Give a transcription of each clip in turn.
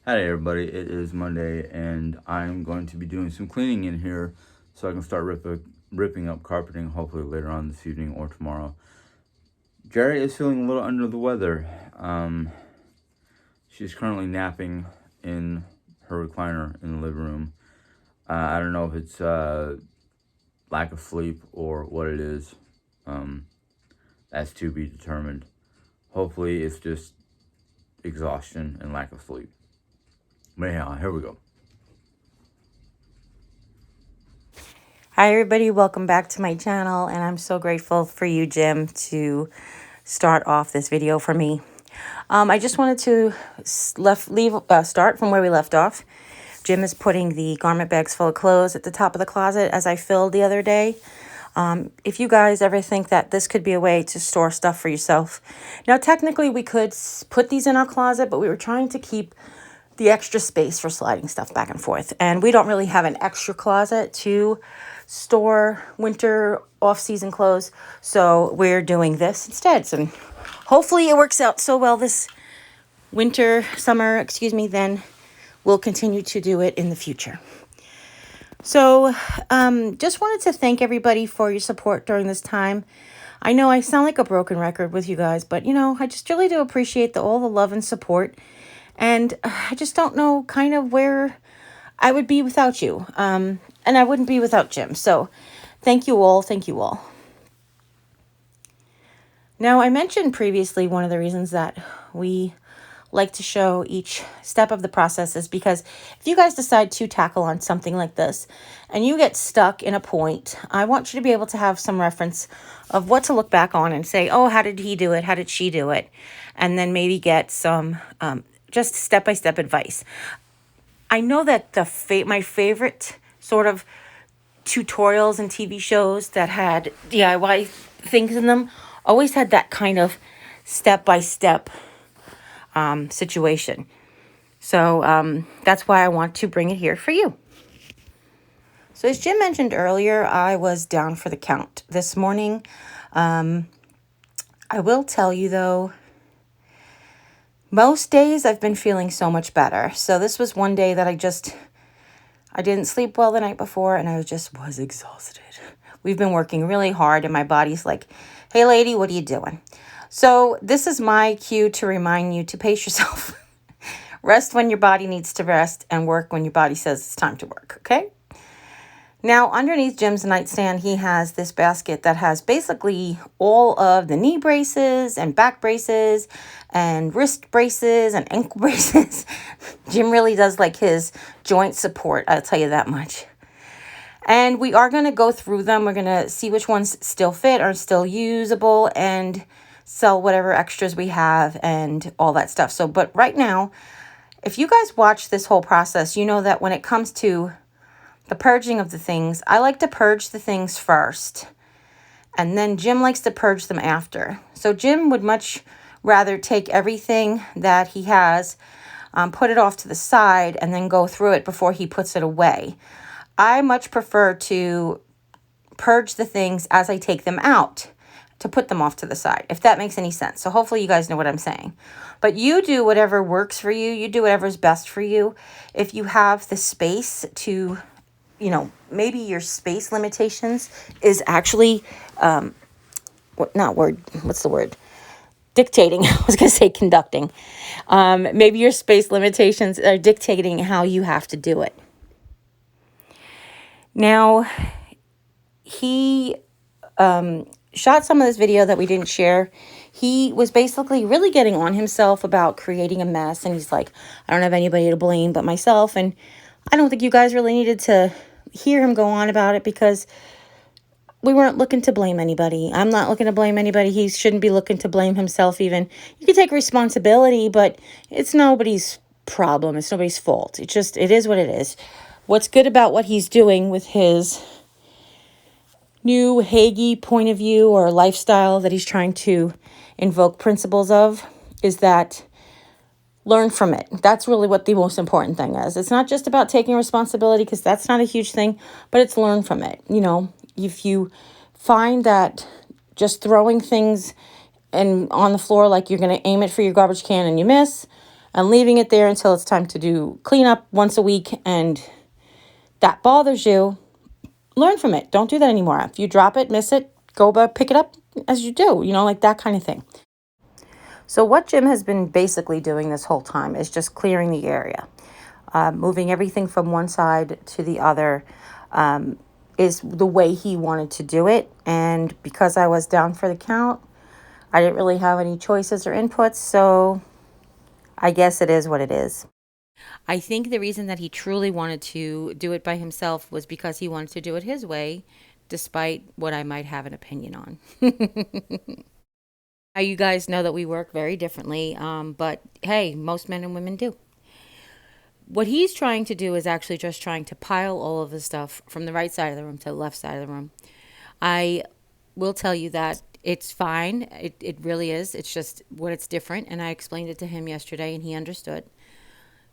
Hi everybody, it is Monday and I'm going to be doing some cleaning in here so I can start ripping up carpeting hopefully later on this evening or tomorrow. Jerry is feeling a little under the weather. She's currently napping in her recliner in the living room. I don't know if it's lack of sleep or what it is. That's to be determined. Hopefully it's just exhaustion and lack of sleep. But anyhow, here we go. Hi everybody, welcome back to my channel, and I'm so grateful for you, Jim, to start off this video for me. I just wanted to start from where we left off. Jim is putting the garment bags full of clothes at the top of the closet as I filled the other day. If you guys ever think that this could be a way to store stuff for yourself. Now, technically, we could put these in our closet, but we were trying to keep the extra space for sliding stuff back and forth. And we don't really have an extra closet to store winter off-season clothes, so we're doing this instead. So hopefully it works out so well this summer, then we'll continue to do it in the future. So just wanted to thank everybody for your support during this time. I know I sound like a broken record with you guys, but I just really do appreciate all the love and support. And I just don't know kind of where I would be without you. And I wouldn't be without Jim. So thank you all. Thank you all. Now, I mentioned previously one of the reasons that we like to show each step of the process is because if you guys decide to tackle on something like this and you get stuck in a point, I want you to be able to have some reference of what to look back on and say, oh, how did he do it? How did she do it? And then maybe get some just step-by-step advice. I know that my favorite sort of tutorials and TV shows that had DIY things in them always had that kind of step-by-step situation. So that's why I want to bring it here for you. So as Jim mentioned earlier, I was down for the count this morning. I will tell you though, most days I've been feeling so much better. So this was one day that I didn't sleep well the night before and I was exhausted. We've been working really hard and my body's like, hey lady, what are you doing? So this is my cue to remind you to pace yourself. Rest when your body needs to rest and work when your body says it's time to work, okay? Now, underneath Jim's nightstand, he has this basket that has basically all of the knee braces and back braces and wrist braces and ankle braces. Jim really does like his joint support, I'll tell you that much. And we are going to go through them. We're going to see which ones still fit, are still usable, and sell whatever extras we have and all that stuff. So, but right now, if you guys watch this whole process, you know that when it comes to the purging of the things, I like to purge the things first. And then Jim likes to purge them after. So Jim would much rather take everything that he has, put it off to the side, and then go through it before he puts it away. I much prefer to purge the things as I take them out, to put them off to the side, if that makes any sense. So hopefully you guys know what I'm saying. But you do whatever works for you. You do whatever's best for you. If you have the space to, maybe your space limitations is actually, dictating. I was going to say conducting. Maybe your space limitations are dictating how you have to do it. Now, he shot some of this video that we didn't share. He was basically really getting on himself about creating a mess. And he's like, I don't have anybody to blame but myself. And I don't think you guys really needed to hear him go on about it because we weren't looking to blame anybody. I'm not looking to blame anybody. He shouldn't be looking to blame himself even. You can take responsibility, but it's nobody's problem. It's nobody's fault. It is what it is. What's good about what he's doing with his new Hagee point of view or lifestyle that he's trying to invoke principles of is that learn from it. That's really what the most important thing is. It's not just about taking responsibility because that's not a huge thing, but it's learn from it. If you find that just throwing things on the floor like you're going to aim it for your garbage can and you miss, and leaving it there until it's time to do cleanup once a week, and that bothers you, learn from it. Don't do that anymore. If you drop it, miss it, go back, pick it up as you do, like that kind of thing. So what Jim has been basically doing this whole time is just clearing the area, moving everything from one side to the other, is the way he wanted to do it. And because I was down for the count, I didn't really have any choices or inputs, so I guess it is what it is. I think the reason that he truly wanted to do it by himself was because he wanted to do it his way, despite what I might have an opinion on. Now, you guys know that we work very differently, but hey, most men and women do. What he's trying to do is actually just trying to pile all of the stuff from the right side of the room to the left side of the room. I will tell you that it's fine. It really is. It's just when it's different. And I explained it to him yesterday and he understood.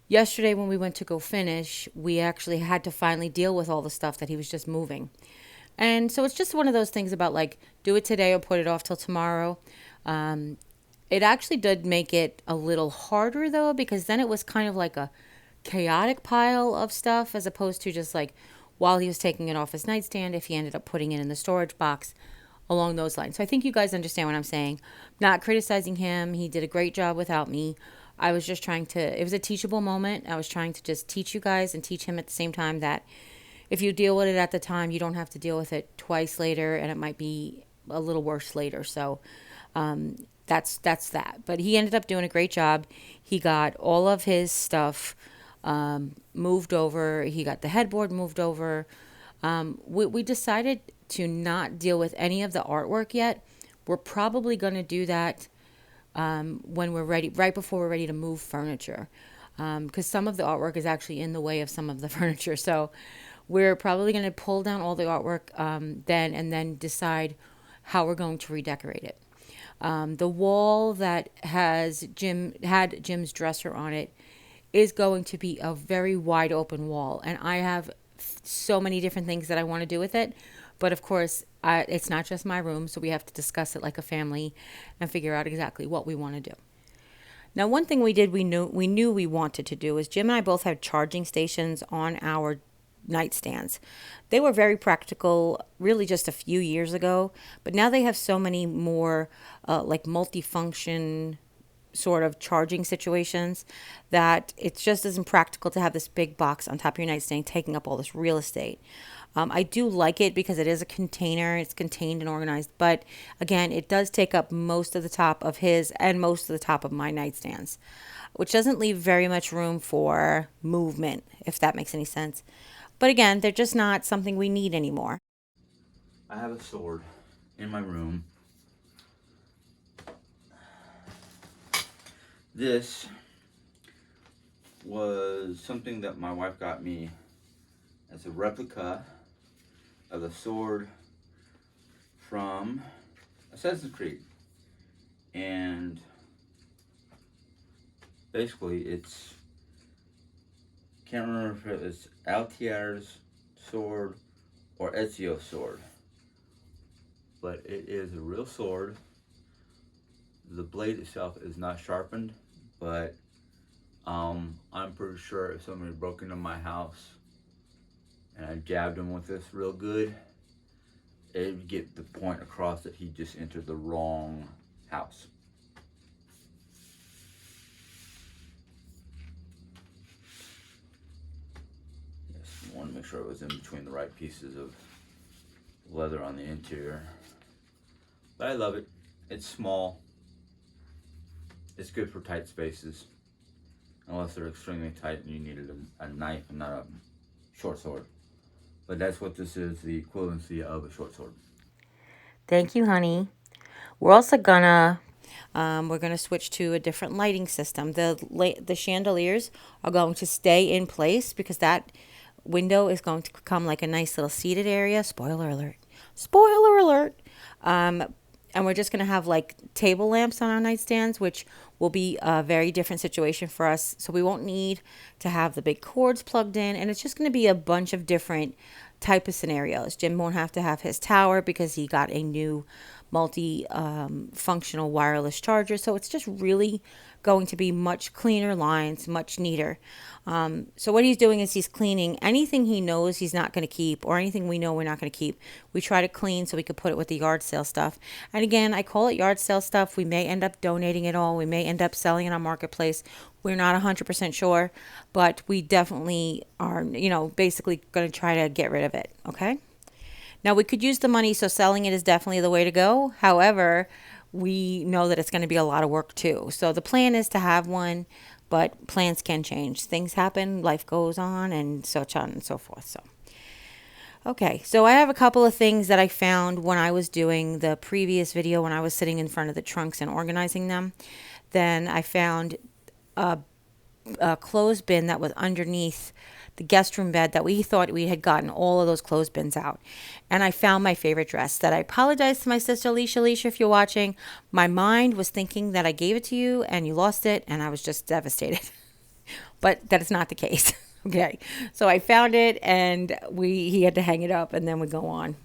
Yesterday, when we went to go finish, we actually had to finally deal with all the stuff that he was just moving. And so it's just one of those things about like, do it today or put it off till tomorrow. It actually did make it a little harder though, because then it was kind of like a chaotic pile of stuff as opposed to just like while he was taking it off his nightstand, if he ended up putting it in the storage box, along those lines. So I think you guys understand what I'm saying. Not criticizing him. He did a great job without me. I was just trying to, it was a teachable moment. I was trying to just teach you guys and teach him at the same time that if you deal with it at the time, you don't have to deal with it twice later, and it might be a little worse later. So that's that. But he ended up doing a great job. He got all of his stuff moved over. He got the headboard moved over. We decided to not deal with any of the artwork yet. We're probably going to do that when we're ready, right before we're ready to move furniture, because some of the artwork is actually in the way of some of the furniture. So we're probably going to pull down all the artwork then, and then decide how we're going to redecorate it. The wall that had Jim's dresser on it is going to be a very wide open wall, and I have so many different things that I want to do with it. But of course, it's not just my room, so we have to discuss it like a family and figure out exactly what we want to do. Now, one thing we knew we wanted to do is Jim and I both had charging stations on our nightstands. They were very practical, really just a few years ago, but now they have so many more like multifunction sort of charging situations that it just isn't practical to have this big box on top of your nightstand taking up all this real estate. I do like it because it is a container, it's contained and organized, but again, it does take up most of the top of his and most of the top of my nightstands, which doesn't leave very much room for movement, if that makes any sense. But again, they're just not something we need anymore. I have a sword in my room. This was something that my wife got me as a replica of the sword from Assassin's Creed. And basically it's, can't remember if it was Altier's sword or Ezio's sword, but it is a real sword. The blade itself is not sharpened, but I'm pretty sure if somebody broke into my house and I jabbed him with this real good, it would get the point across that he just entered the wrong house. Yes, I want to make sure it was in between the right pieces of leather on the interior. But I love it. It's small. It's good for tight spaces, unless they're extremely tight and you needed a knife and not a short sword. But that's what this is, the equivalency of a short sword. Thank you, honey. We're also gonna switch to a different lighting system. The chandeliers are going to stay in place because that window is going to become like a nice little seated area. Spoiler alert. Spoiler alert. And we're just going to have like table lamps on our nightstands, which will be a very different situation for us. So we won't need to have the big cords plugged in. And it's just going to be a bunch of different type of scenarios. Jim won't have to have his tower because he got a new multi functional wireless charger. So it's just really going to be much cleaner lines, much neater. So what he's doing is he's cleaning anything he knows he's not going to keep, or anything we know we're not going to keep. We try to clean so we could put it with the yard sale stuff. And again, I call it yard sale stuff. We may end up donating it all. We may end up selling it on Marketplace. We're not 100% sure, but we definitely are, basically going to try to get rid of it. Okay. Now we could use the money, so selling it is definitely the way to go. However, we know that it's going to be a lot of work too. So the plan is to have one, but plans can change. Things happen, life goes on, and such on and so forth. So, okay, so I have a couple of things that I found when I was doing the previous video, when I was sitting in front of the trunks and organizing them. Then I found a clothes bin that was underneath the guest room bed that we thought we had gotten all of those clothes bins out. And I found my favorite dress that I apologize to my sister Alicia, if you're watching. My mind was thinking that I gave it to you and you lost it, and I was just devastated. But that is not the case. Okay. So I found it, and he had to hang it up, and then we go on.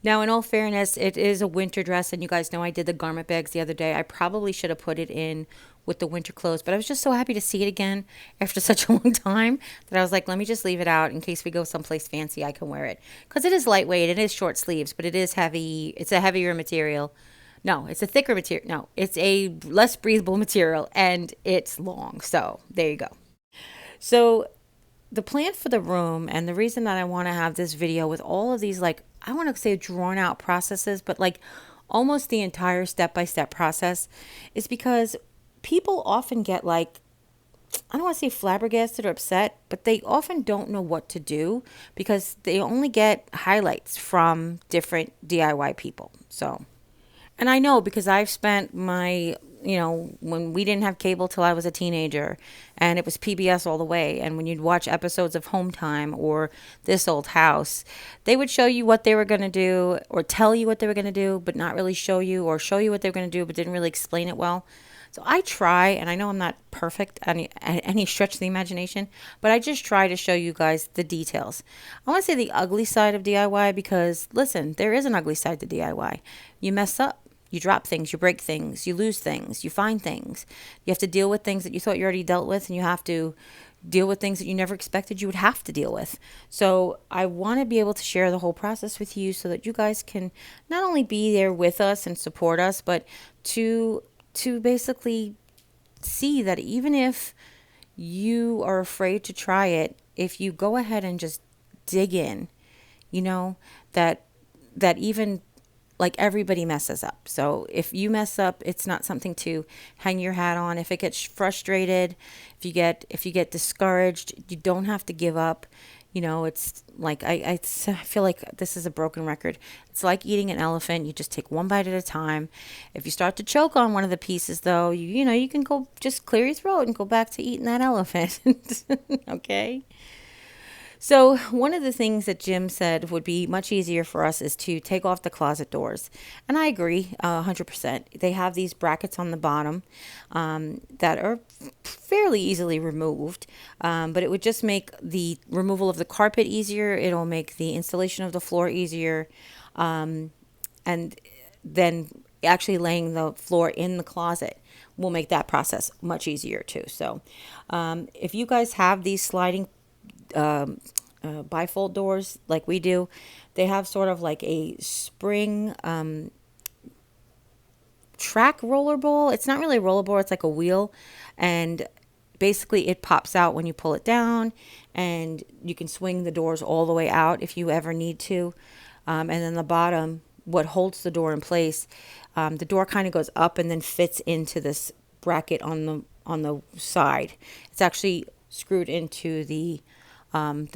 Now, in all fairness, it is a winter dress, and you guys know I did the garment bags the other day. I probably should have put it in with the winter clothes, but I was just so happy to see it again after such a long time that I was like, let me just leave it out in case we go someplace fancy, I can wear it. Because it is lightweight, it is short sleeves, but it is heavy. It's a heavier material. No, it's a thicker material. No, it's a less breathable material, and it's long. So there you go. So the plan for the room, and the reason that I want to have this video with all of these, like, I want to say drawn out processes, but like almost the entire step-by-step process, is because people often get like, I don't want to say flabbergasted or upset, but they often don't know what to do because they only get highlights from different DIY people. So, and I know because I've spent my, when we didn't have cable till I was a teenager, and it was PBS all the way. And when you'd watch episodes of Home Time or This Old House, they would show you what they were going to do, or tell you what they were going to do, but not really show you, or show you what they were going to do, but didn't really explain it well. So I try, and I know I'm not perfect at any stretch of the imagination, but I just try to show you guys the details. I want to say the ugly side of DIY because, listen, there is an ugly side to DIY. You mess up. You drop things, you break things, you lose things, you find things. You have to deal with things that you thought you already dealt with, and you have to deal with things that you never expected you would have to deal with. So I want to be able to share the whole process with you so that you guys can not only be there with us and support us, but to basically see that even if you are afraid to try it, if you go ahead and just dig in, that even like everybody messes up. So if you mess up, it's not something to hang your hat on. If it gets frustrated, if you get discouraged, you don't have to give up. It's like I feel like this is a broken record. It's like eating an elephant. You just take one bite at a time. If you start to choke on one of the pieces, though, you can go just clear your throat and go back to eating that elephant. Okay. So one of the things that Jim said would be much easier for us is to take off the closet doors. And I agree 100%. They have these brackets on the bottom that are fairly easily removed, but it would just make the removal of the carpet easier. It'll make the installation of the floor easier. And then actually laying the floor in the closet will make that process much easier too. So if you guys have these sliding bifold doors like we do, they have sort of like a spring track roller ball. It's not really a roller ball, it's like a wheel, and basically it pops out when you pull it down, and you can swing the doors all the way out if you ever need to. And then the bottom, what holds the door in place, the door kind of goes up and then fits into this bracket on the side. It's actually screwed into the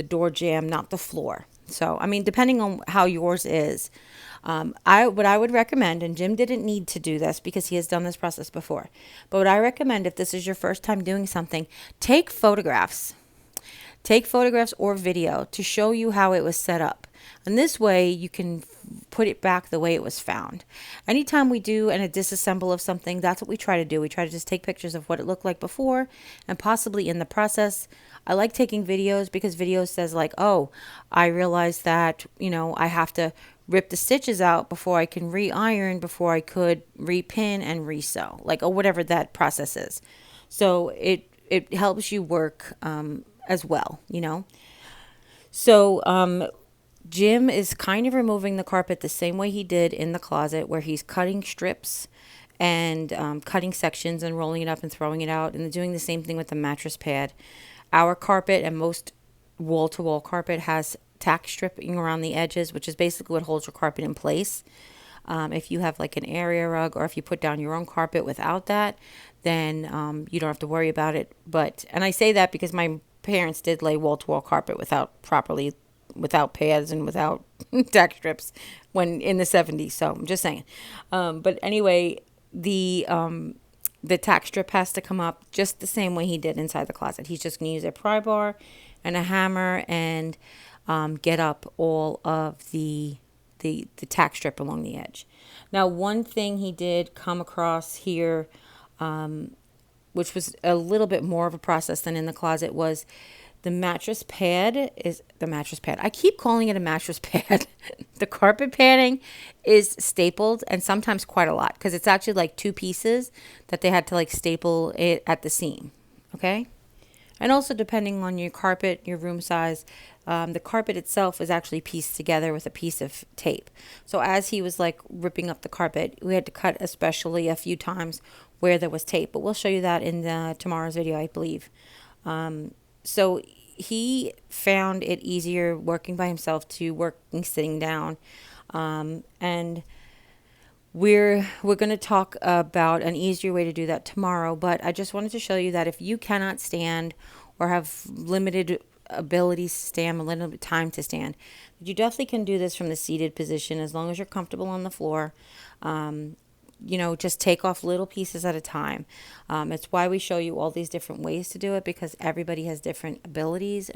door jamb, not the floor. So, I mean, depending on how yours is, what I would recommend, and Jim didn't need to do this because he has done this process before, but what I recommend if this is your first time doing something, take photographs or video to show you how it was set up. And this way you can put it back the way it was found. Anytime we do a disassemble of something, that's what we try to do. We try to just take pictures of what it looked like before and possibly in the process. I like taking videos because video says like, oh, I realized that, I have to rip the stitches out before I can re-iron, before I could repin and resew, like, or whatever that process is. So it helps you work as well, So Jim is kind of removing the carpet the same way he did in the closet, where he's cutting strips and cutting sections and rolling it up and throwing it out, and doing the same thing with the mattress pad. Our carpet and most wall-to-wall carpet has tack stripping around the edges, which is basically what holds your carpet in place. If you have like an area rug, or if you put down your own carpet without that, then you don't have to worry about it. And I say that because my parents did lay wall-to-wall carpet without pads and without tack strips when in the 70s. So I'm just saying. But anyway, the tack strip has to come up just the same way he did inside the closet. He's just going to use a pry bar and a hammer and get up all of the tack strip along the edge. Now, one thing he did come across here, which was a little bit more of a process than in the closet, was the mattress pad is the mattress pad. I keep calling it a mattress pad. The carpet padding is stapled, and sometimes quite a lot, because it's actually like two pieces that they had to like staple it at the seam. Okay. And also, depending on your carpet, your room size, the carpet itself is actually pieced together with a piece of tape. So as he was like ripping up the carpet, we had to cut especially a few times where there was tape. But we'll show you that in tomorrow's video, I believe. So he found it easier working by himself to working sitting down. And we're going to talk about an easier way to do that tomorrow, but I just wanted to show you that if you cannot stand or have limited abilities to stand, a little time to stand, you definitely can do this from the seated position as long as you're comfortable on the floor. Just take off little pieces at a time. It's why we show you all these different ways to do it, because everybody has different abilities,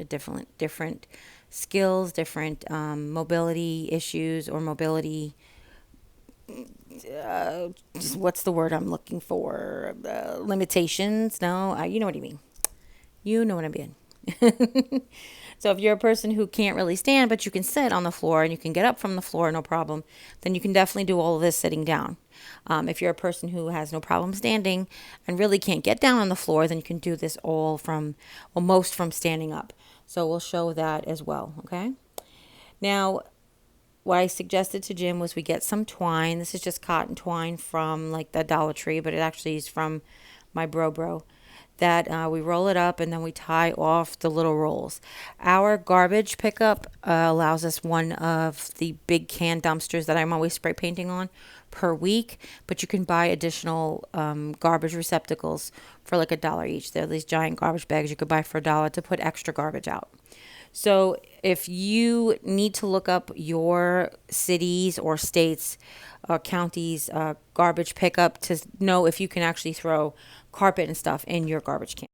different skills, different mobility issues or mobility what's the word I'm looking for? Limitations? No, you know what I mean. You know what I mean. So if you're a person who can't really stand, but you can sit on the floor and you can get up from the floor, no problem, then you can definitely do all of this sitting down. If you're a person who has no problem standing and really can't get down on the floor, then you can do this most from standing up. So we'll show that as well. Okay. Now, what I suggested to Jim was we get some twine. This is just cotton twine from like the Dollar Tree, but it actually is from my bro. That we roll it up and then we tie off the little rolls. Our garbage pickup allows us one of the big can dumpsters that I'm always spray painting on per week, but you can buy additional garbage receptacles for like $1 each. They're these giant garbage bags you could buy for $1 to put extra garbage out. So if you need to look up your cities or states or counties garbage pickup to know if you can actually throw carpet and stuff in your garbage can.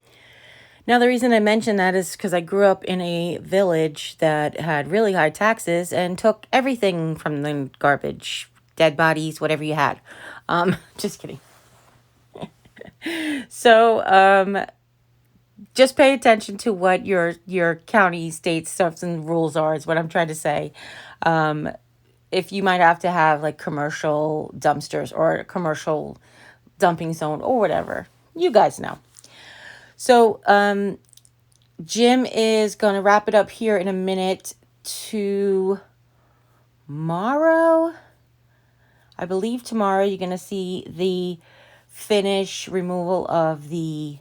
Now, the reason I mention that is because I grew up in a village that had really high taxes and took everything from the garbage, dead bodies, whatever you had. Just kidding. So, just pay attention to what your county, state stuff and rules are, is what I'm trying to say. If you might have to have like commercial dumpsters or a commercial dumping zone or whatever, you guys know. So Jim is going to wrap it up here in a minute. Tomorrow, I believe tomorrow, you're going to see the finish removal of the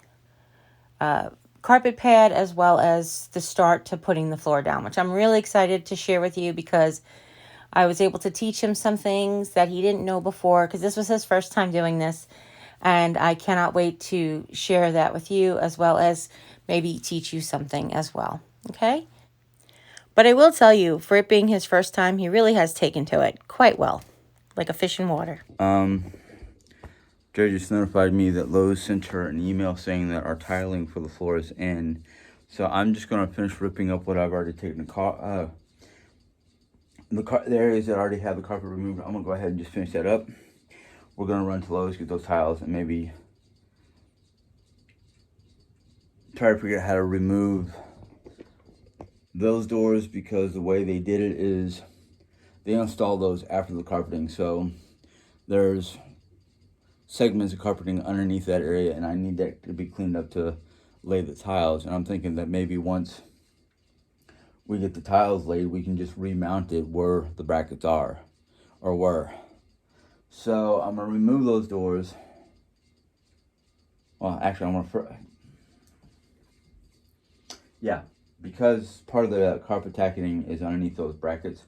carpet pad, as well as the start to putting the floor down, which I'm really excited to share with you because I was able to teach him some things that he didn't know before, because this was his first time doing this. And I cannot wait to share that with you, as well as maybe teach you something as well. Okay? But I will tell you, for it being his first time, he really has taken to it quite well. Like a fish in water. Jerry just notified me that Lowe's sent her an email saying that our tiling for the floor is in. So I'm just going to finish ripping up what I've already taken the areas that already have the carpet removed, I'm gonna go ahead and just finish that up. We're gonna run to Lowe's, get those tiles, and maybe try to figure out how to remove those doors, because the way they did it is they installed those after the carpeting. So there's segments of carpeting underneath that area, and I need that to be cleaned up to lay the tiles. And I'm thinking that maybe once we get the tiles laid, we can just remount it where the brackets are, or were. So I'm gonna remove those doors. Well, actually, I'm gonna, yeah, because part of the carpet tacketing is underneath those brackets.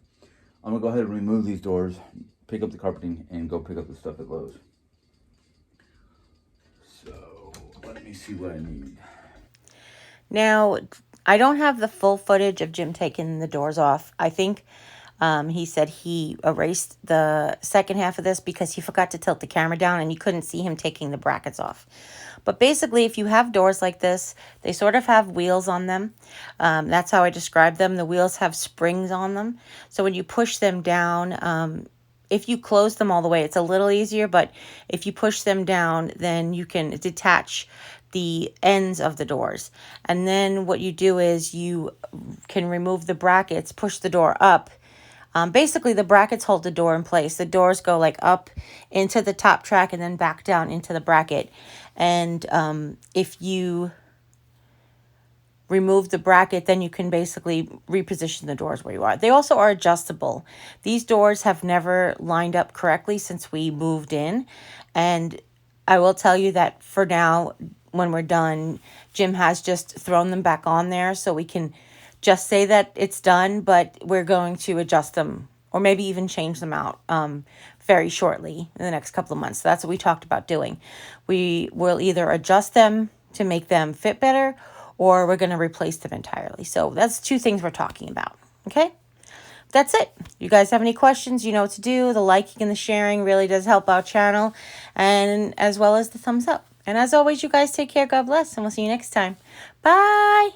I'm gonna go ahead and remove these doors, pick up the carpeting, and go pick up the stuff at Lowe's. So let me see what I need. Now, I don't have the full footage of Jim taking the doors off. I think he said he erased the second half of this because he forgot to tilt the camera down and you couldn't see him taking the brackets off. But basically, if you have doors like this, they sort of have wheels on them. That's how I describe them. The wheels have springs on them. So when you push them down, if you close them all the way, it's a little easier. But if you push them down, then you can detach the ends of the doors. And then what you do is you can remove the brackets, push the door up. Basically, the brackets hold the door in place. The doors go like up into the top track and then back down into the bracket. And if you remove the bracket, then you can basically reposition the doors where you are. They also are adjustable. These doors have never lined up correctly since we moved in. And I will tell you that for now, when we're done, Jim has just thrown them back on there so we can just say that it's done, but we're going to adjust them or maybe even change them out very shortly in the next couple of months. So that's what we talked about doing. We will either adjust them to make them fit better, or we're going to replace them entirely. So that's two things we're talking about. Okay? That's it. You guys have any questions, you know what to do. The liking and the sharing really does help our channel, and as well as the thumbs up. And as always, you guys take care. God bless, and we'll see you next time. Bye.